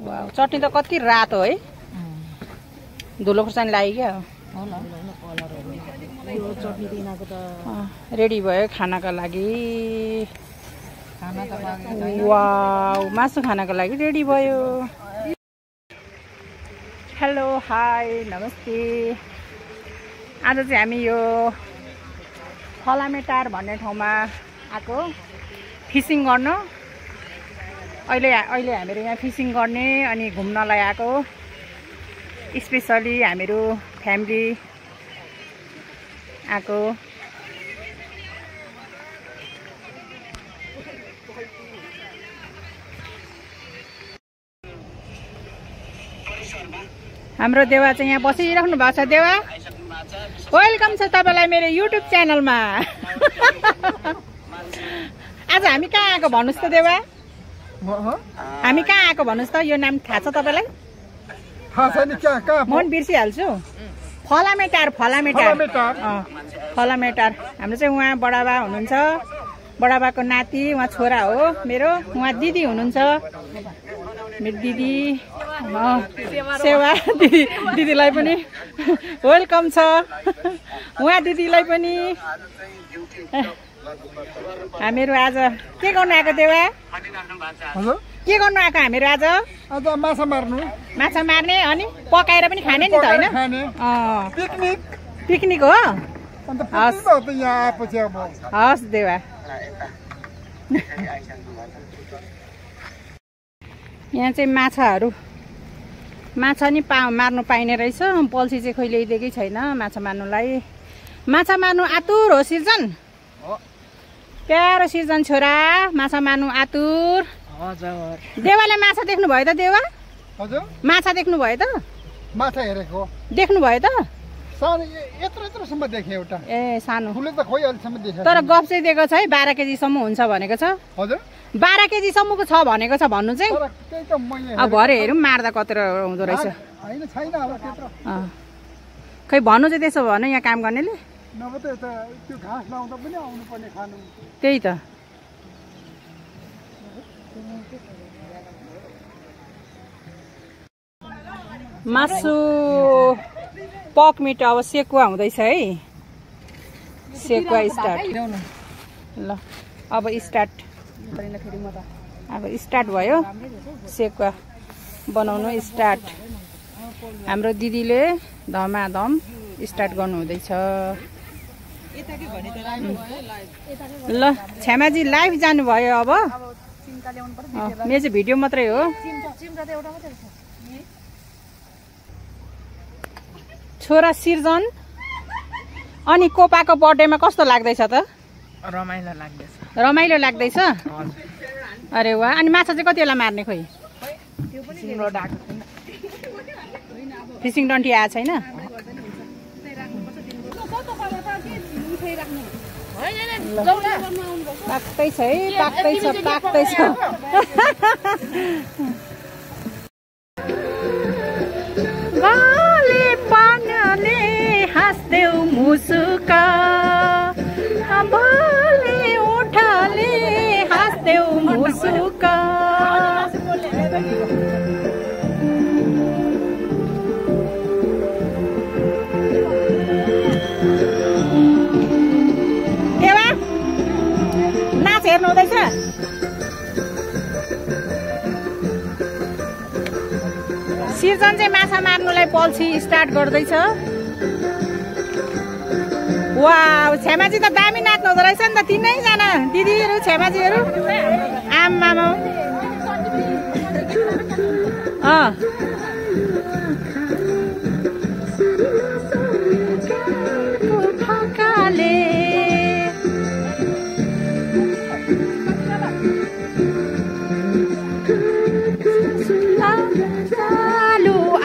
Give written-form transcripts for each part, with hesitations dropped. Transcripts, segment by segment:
wow चटनी त कति रातो है धुलो खुर्सानी लाग्यो क्या रेडी भयो खानाको लागि वाउ मासु खानाको लागि रेडी भयो हेलो हाई नमस्ते आज चाहिँ हामी यो फलामेटार भन्ने ठाउँमा आएको फिसिङ गर्न अहिले हामीहरू यहाँ फिसिङ गर्ने अनि घुम्नलाई आएको स्पेसली हामीहरू फ्यामिली आएको हाम्रो देवा चाहिँ यहाँ बसिराख्नु भएको छ देवा वेलकम छ तपाईलाई मेरो युट्युब च्यानलमा आज हामी कहाँ आएको भन्नुस् त देवा हामी कहाँ आएको भन्नुस् त यो नाम थाहा छ तपाईलाई थाहा छैन कहाँ म पनि बिर्सिहाल्छु फलामेटार फलामेटार हाम्रो चाहिँ उहाँ बडाबा हुनुहुन्छ बडाबाको नाति उहाँ छोरा हो मेरो उहाँ दिदी हुनुहुन्छ मेरो दिदी सेवा दिदीलाई पनि वेलकम छ उहाँ दिदीलाई पनि हामीहरू आज के गर्नु आएको देवा के गर्नु आएको हामीहरू आज माछा मार्ने अनि पकाएर पनि खाने नि त होइन पिकनिक हो हस् देवा यहाँ चाहिँ माछा नि मार्नु पाइने रहेछ पल्सी चाहिँ खोइ ल्याइदिएकै छैन माछा मार्नुलाई माछा मार्नु आतुर हो सिर्जन प्यारो सिर्जन छोरा माछा मार्नु आतुर देवाले माछा देख्नु भयो त देवा माछा देख्नु भयो त माछा हेरेको देख्नु भयो त सानो यत्रोसम्म देखे एउटा ए सानो ठुलो त खोइ अहिलेसम्म देखे तर गफ चाहिँ दिएको छ है 12 केजीसम्म हुन्छ भनेको छ हजुर 12 केजीसम्मको छ भनेको छ भन्नु चाहिँ अब भरे हेरौँ मार्दा कत्रो हुँदो रहेछ हैन छैन अब त्यत्रो खै भन्नु चाहिँ त्यसो भन यहाँ काम गर्नेले नभए त त्यो घाँस लाउँदा पनि आउनु पर्ने खानु त्यही त मासु पक मिट अब सेकुवा हुँदैछ है सेकुवा स्टार्ट ल अब स्टार्ट भयो सेकुवा बनाउनु स्टार्ट हाम्रो दिदीले धमाधम स्टार्ट गर्नु हुँदैछ ल छ्यामाजी लाइभ जानुभयो अब मेरो चाहिँ भिडियो मात्रै हो छोरा सिर्जन अनि कोपाको बर्थडेमा कस्तो लाग्दैछ त रमाइलो लाग्दैछ अरे वाह अनि माछा चाहिँ कति बेला मार्ने खोइ फिसिङ डन्ठी आएको छैन पाक्दैछ है पाक्दैछ गाले पानले हाँस्देऊ मुसुका बाले उठाले हाँस्देऊ मुसुका देवा नाच हेर्नु हुँदैछ सिर्जन चाहिँ माछा मार्नुलाई पल्सी स्टार्ट गर्दैछ वाउ छ्यामाजी त दामी नाच्नु हुँदो रहेछ नि त तीनैजना दिदीहरू छ्यामाजीहरू आमामा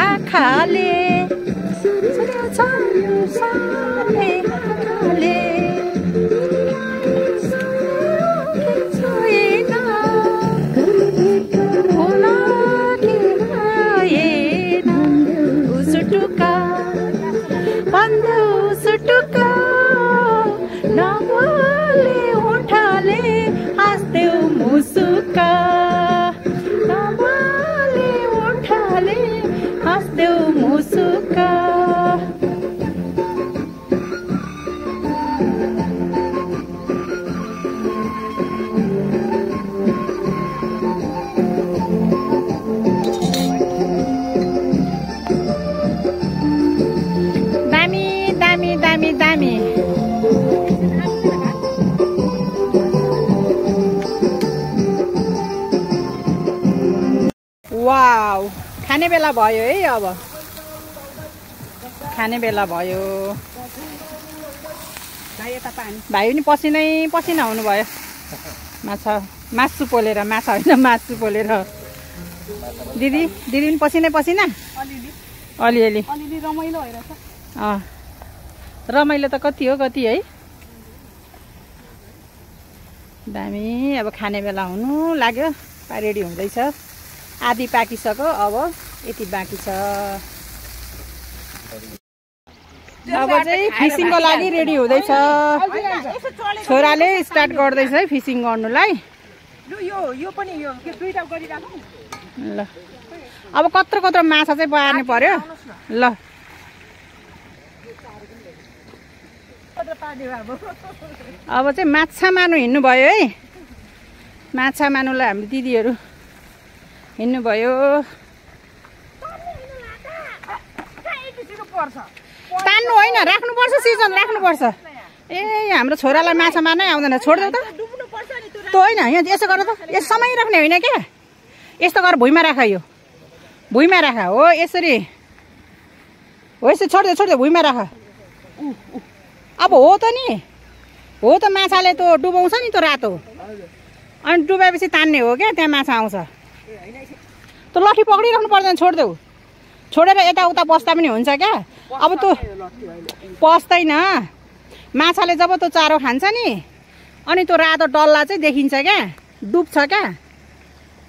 आखाले उठाले हाँस्देऊ मुसुका मजाले हाँस्देऊ मुसुक दामी दामी दामी दामी वाउ खाने बेला भयो है अब खाने बेला भयो भाइ पनि पसिना हुनुभयो मासु पोलेर माछा होइन मासु पोलेर दिदी पनि पसिना अलिअलि रमाइलो त कति हो कति है दामी अब खाने बेला हुनु लाग्यो रेडी हुँदैछ आधी पाकिसक्यो अब यति बाँकी छ अब चाहिँ फिसिङको लागि रेडी हुँदैछ छोराले स्टार्ट गर्दैछ है फिसिङ गर्नुलाई ल अब कत्रो माछा चाहिँ पार्नु पर्यो ल अब चाहिँ माछा मार्नु हिँड्नु भयो है माछा मार्नुलाई हाम्रो दिदीहरू हिँड्नु भयो तान्नु होइन राख्नुपर्छ सिजन राख्नुपर्छ ए हाम्रो छोरालाई माछा मार्नै आउँदैन छोड्देऊ त त्यो होइन यहाँ यसो गर त यसो समय राख्ने होइन क्या यस्तो गरेर भुइँमा राख यो भुइँमा राख हो यसरी हो यसो छोड्देऊ भुइँमा राख अब हो त नि हो त माछाले त डुबाउँछ नि त रातो अनि डुबाएपछि तान्ने हो क्या त्यहाँ माछा आउँछ त लठी पक्रिराख्नु पर्दैन छोड्देऊ छोडेर यताउता बस्दा पनि हुन्छ क्या अब त्यो पस्दैन माछाले जब त्यो चारो खान्छ नि अनि त्यो रातो डल्ला चाहिँ देखिन्छ क्या डुब्छ क्या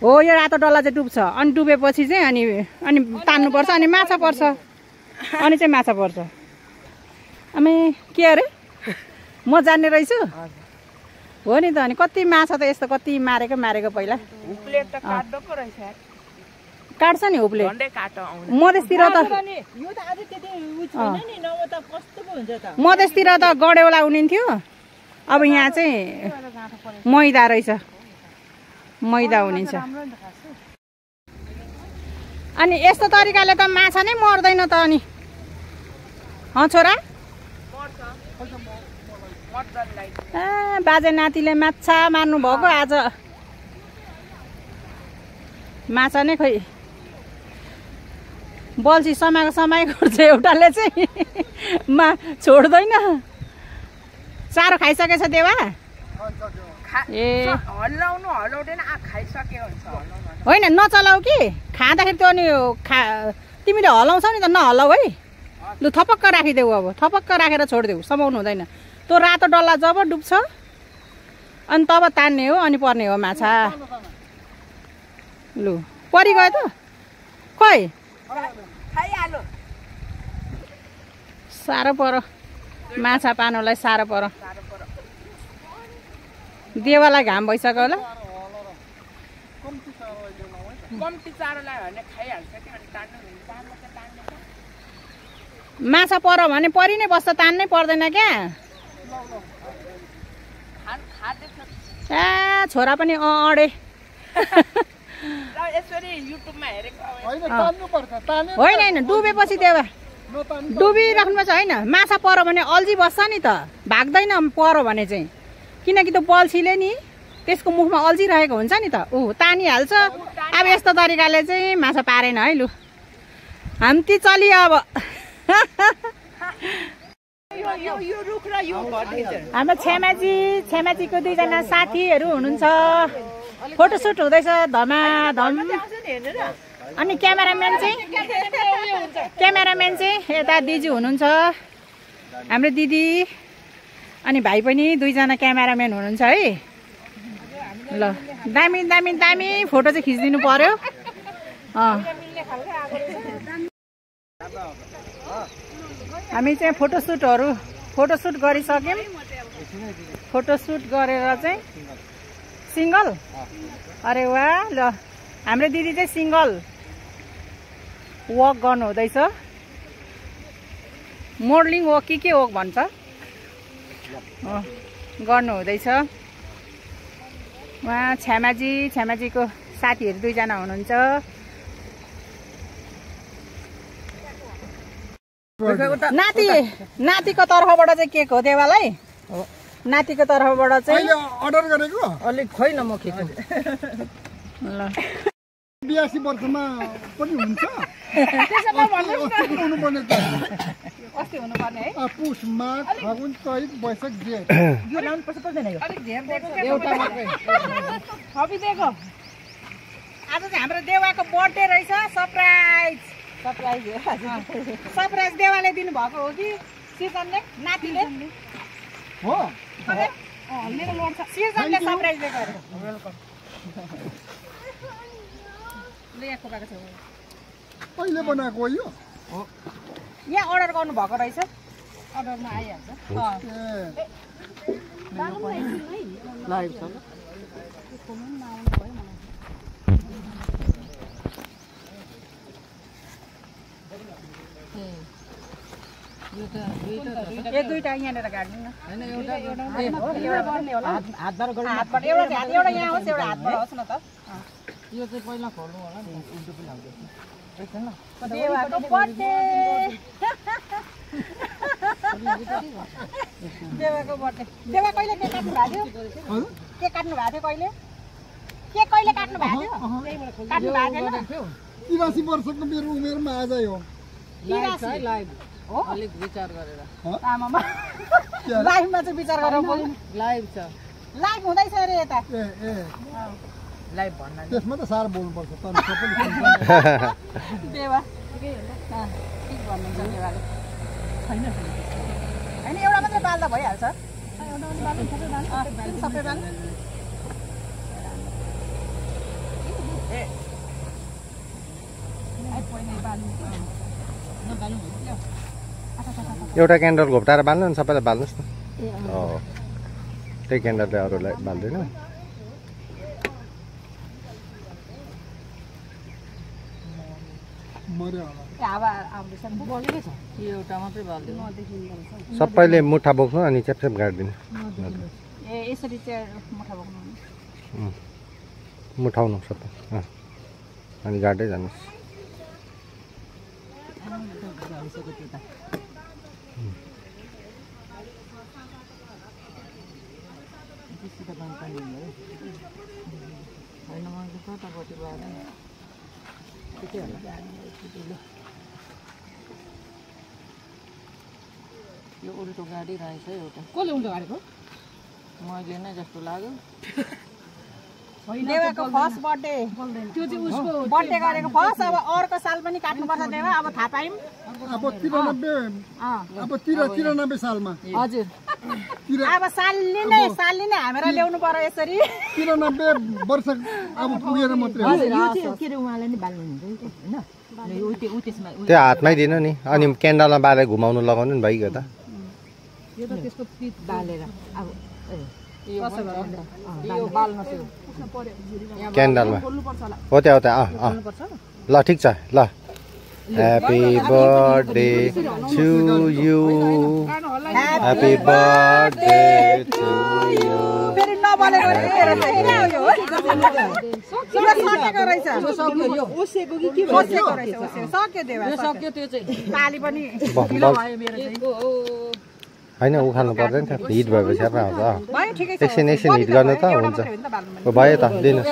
हो यो रातो डल्ला चाहिँ डुब्छ अनि डुबेपछि चाहिँ अनि तान्नुपर्छ अनि माछा पर्छ अनि चाहिँ माछा पर्छ अनि के अरे म जान्ने रहेछु हो नि त अनि कति माछा त यस्तो कति मारेको पहिला काट्छ नि हुप्ले मधेसतिर त गडेउला उनिन्थ्यो अब यहाँ चाहिँ मैदा रहेछ मैदा हुनिन्छ अनि यस्तो तरिकाले त माछा नै मर्दैन त अनि छोरा बाजे नातिले माछा मार्नु भएको आज माछा नै खोइ बल्छी समाएको गर्छ एउटाले चाहिँ छोड्दैन चारो खाइसकेछ देवा ए होइन नचलाऊ कि खाँदाखेरि त्यो अनि तिमीले हलाउँछौ नि त नहलाऊ है लु थपक्क राखिदेऊ अब थपक्क राखेर छोडिदेऊ समाउनु हुँदैन त्यो रातो डल्ला जब डुब्छ अनि तब तान्ने हो अनि पर्ने हो माछा लु परिगयो त खै साह्रो पर माछा पार्नुलाई साह्रो पर देवालाई घाम भइसक्यो होला माछा पर भने परि नै बस्छ तान्नै पर्दैन क्या छोरा पनि अडे होइन डुबेपछि देवा डुबिराख्नुपर्छ होइन माछा पर भने अल्झी बस्छ नि त भाग्दैन पर भने चाहिँ किनकि त्यो बल्छीले नि त्यसको मुखमा अल्झिरहेको हुन्छ नि त तानिहाल्छ अब यस्तो तरिकाले चाहिँ माछा पारेन है लु हाम्ती चली अब हाम्रो छेमाजीको दुईजना साथीहरू हुनुहुन्छ फोटोसुट हुँदैछ धमाधम अनि क्यामेराम्यान चाहिँ यता दिदी हुनुहुन्छ हाम्रो दिदी अनि भाइ पनि दुईजना क्यामेराम्यान हुनुहुन्छ है ल दामी दामी दामी फोटो चाहिँ खिचिदिनु पर्यो हामी चाहिँ फोटोसुट गरिसक्यौँ फोटोसुट गरेर चाहिँ सिङ्गल अरे वाह ल हाम्रो दिदी चाहिँ सिङ्गल वक गर्नु हुँदैछ मोडलिङ वक के वक भन्छ गर्नु हुँदैछ उहाँ छ्यामाजीको साथीहरू 2 जना हुनुहुन्छ नातिको तर्फबाट चाहिँ केक हो देवालाई नातिको तर्फबाट चाहिँ अर्डर गरेको अलिक खोइन म खेल्छु ल 82 वर्षमा पनि हुन्छ अस्ति हुनुपर्ने है पुष माघ फागुन चैत वैशाख जेठ यो लाउनु पर्छ पर्दैन यो अलिक धेर दिएको के एउटा मात्रै थपिदिएको आज चाहिँ हाम्रो देवाको बर्थडे रहेछ सरप्राइज देवाले दिनुभएको हो कि सिजनले नातिले हो मेरो लोन छ सिजनले सरप्राइज दिएको अरे वेलकम ले यहाँ खोपाको छ पहिले बनाएको हो यो यहाँ अर्डर गर्नु भएको रहेछ अर्डरमा आइहाल्छ लाइभ छ ए दुईटा यहाँनिर गाड्नु न हैन एउटा हातबाट एउटा यहाँ होस् एउटा हातबाट होस् न त यो चाहिँ पहिला खोल्नु होला नि उल्टो पनि हाल्दै देवाको बर्थडे देवा कहिले केक काट्नु भएको थियो केक काट्नु भएको थियो कहिले केक कहिले काट्नु भएको थियो काट्नु भएको थियो 83 वर्षको मेरो उमेरमा आज हो लाइभ हो अलिक विचार गरेर आमामा लाइभमा चाहिँ विचार गरेर बोल्नु लाइभ छ लाइभ हुँदैछ अरे यता लाइभ भन्न त्यसमा त साह्रो बोल्नुपर्छ तर सबैले देवा ठिक भन्नुहुन्छ देवाले छैन हैन एउटा मात्रै बाल्दा भइहाल्छ सबै बाल्नु एउटा क्यान्डल घोप्टाएर बाल्नु नि सबैलाई बाल्नुहोस् न त्यही क्यान्डलले अरूलाई बाल्दैन एउटा मात्रै बाल्दिनु सबैले मुठा बोक्नु अनि च्यापच्याप गाडिदिनु ए यसरी चाहिँ मुठा बोक्नु मुठाउनु सबै अनि गाड्दै जानुहोस् यो उल्टो गाडी रहेछ एउटा कसले उल्टो गाडेको मैले नै जस्तो लाग्यो देवाको फर्स्ट बर्थडे त्यो चाहिँ उसको बर्थडे गरेको फर्स्ट अब अर्को साल पनि काट्नुपर्छ देवा अब थाहा पायौँ अब 93 सालमा हजुर अब सालले नै हामीलाई ल्याउनु पर्यो यसरी 93 वर्ष अब पुगेर मात्रै हो के रे उहाँलाई नि बाल्नु हुन्छ हैन त्यो हातमै दिनु नि अनि क्यान्डलमा बालेर घुमाउनु लगाउनु नि भइगयो त यो त त्यसको पिट बालेर अब यो बाल्न क्यान्डलमा हो त्यहाँ ल ठिक छ ल happy birthday to you happy birthday to you फेरि नबलेको सक्यो देवा सक्यो त्यो चाहिँ पाली पनि होइन उखाल्नु पर्दैन थियो हिट भएपछि आउँछ भयो ठिकै छ एकछिन हिट गर्नु त हुन्छ भयो त दिनुहोस्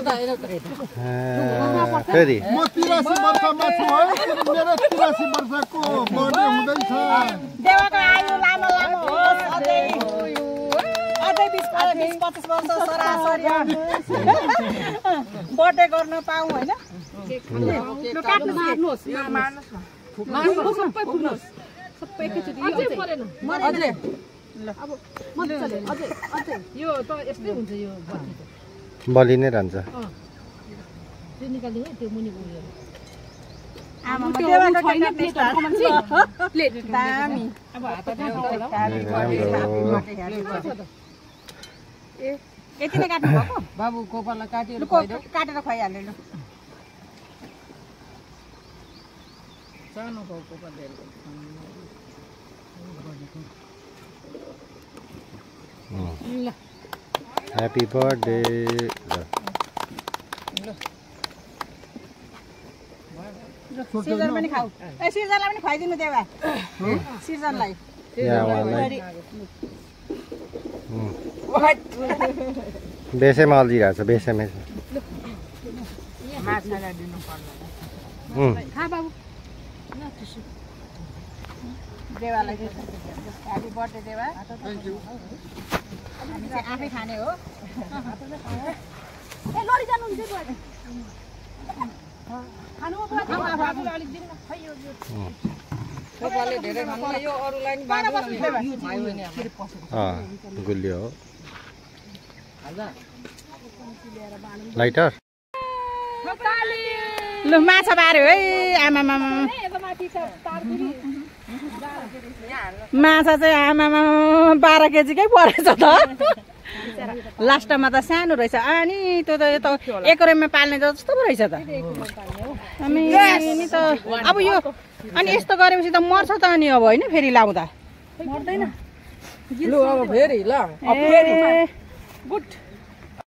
फेरि म 83 वर्षमा छु है मेरो 83 वर्षको बर्थडे हुँदैछ देवाको आयु लामो होस् अझै 20-25 वर्ष सरासरी बर्थडे गर्न पाऊँ होइन मार्नुहोस् सबै पुग्नुहोस् सबै एकैचोटि अझै अब मजाले अझै यो त यस्तै हुन्छ यो बलि नै रहन्छ त्यो निकाल्दिनु त्यो मुनि उयो यति नै काट्नु भएको बाबु कोपालाई काटेर काटेर खुवाइहाल्यो ह्यापी बर्थडे सिर्जन पनि खाऊ ए सिर्जनलाई पनि खुवाइदिनु देवा सिर्जनलाई बेसैमा अल्झिरहेको छ बेसैमा खा बाबु देवालाई ह्यापी बर्थडे देवा हामी चाहिँ आफै खाने हो ए लडिजानु हुन्छ गुलियो हो लाइटर लु माछा पार्यो है आमामा माछा चाहिँ आमामा 12 केजीकै परेछ त लास्टमा त सानो रहेछ अनि त्यो त एकरेमा पाल्ने जस्तो पो रहेछ त अनि नि त अब यो अनि यस्तो गरेपछि त मर्छ त अनि अब होइन फेरि लाउँदा मर्दैन लु अब फेरि ल फेरि गुड